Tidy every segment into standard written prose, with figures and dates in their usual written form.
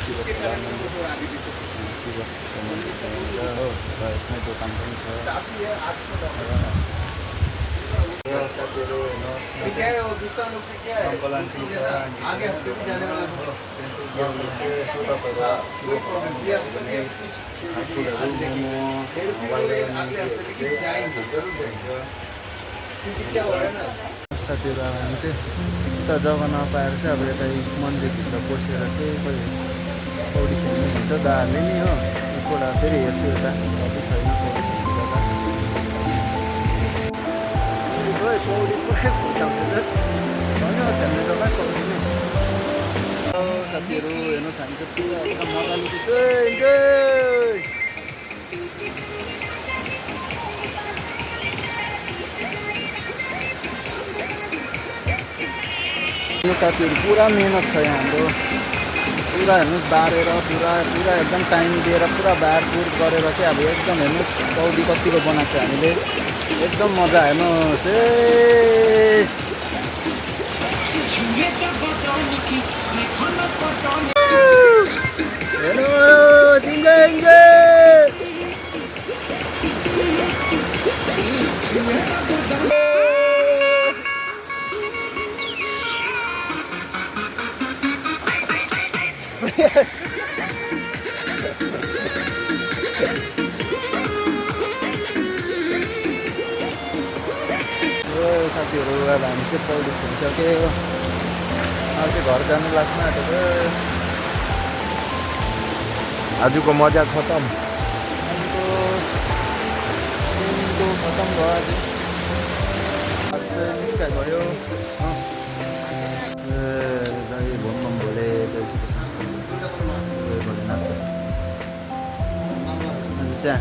शिवको मन्दिर छ यहाँनिर हो र यसमै दोकान पनि छ र साथीहरू हेर्नुहोस् सङ्कल आन्टी छ साथीहरू अब हामी चाहिँ उता जग्गा नपाएर चाहिँ अब यता मन्दिरभित्र पसेर चाहिँ खोइ पौडी खेल्नु हुन्छ दाहरूले नि हो एकपल्ट फेरि हेर्छु यता कति छैन पौडी खेल्नु जग्गा पौडी पुरै खुट्टाउँछ भन्यो खेल्ने जग्गा पौडी नै साथीहरू हेर्नुहोस् हामी चाहिँ पुरा एकदम मजा लिँदैछ साथीहरू पुरा मेहनत छ यहाँ हाम्रो पुरा हेर्नुहोस् बारेर पुरा एकदम टाइम दिएर पुरा बारबुर गरेर चाहिँ अब एकदम हेर्नुहोस् पौडी कतिको बनाएको छ हामीले एकदम मजा हेर्नुहोस् साथीहरू अब हामी चाहिँ पौडी खेलिसक्यो अब चाहिँ घर जानु लाग्छ आँटेको आजको मजा खतम आजको खतम भयो आज निस्का गयो भोलबम भोले यहाँ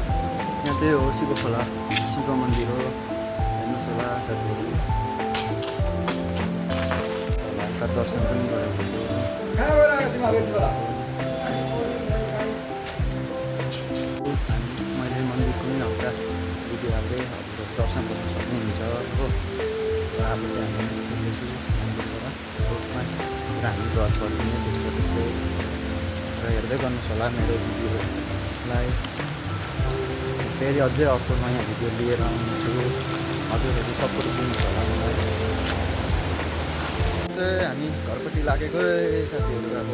चाहिँ हो शिव खोला शिव मन्दिर हो हेर्नुहोस् होला साथीहरू दर्शन पनि गरेको छु मैले मन्दिरको पनि हल्का भिडियो हाल्दै दर्शन गर्न सक्नुहुन्छ हो र अब चाहिँ हामी निस्किँदैछु मन्दिरबाट रोडमा र हामी घर फर्किने त्यसपछि र हेर्दै गर्नुहोस् होला मेरो भिडियोलाई फेरि अझै अर्को नयाँ भिडियो लिएर आउँछु हजुरहरू सपोर्ट दिनुहुन्छ होला मलाई चाहिँ हामी घरपट्टि लागेको साथीहरू अब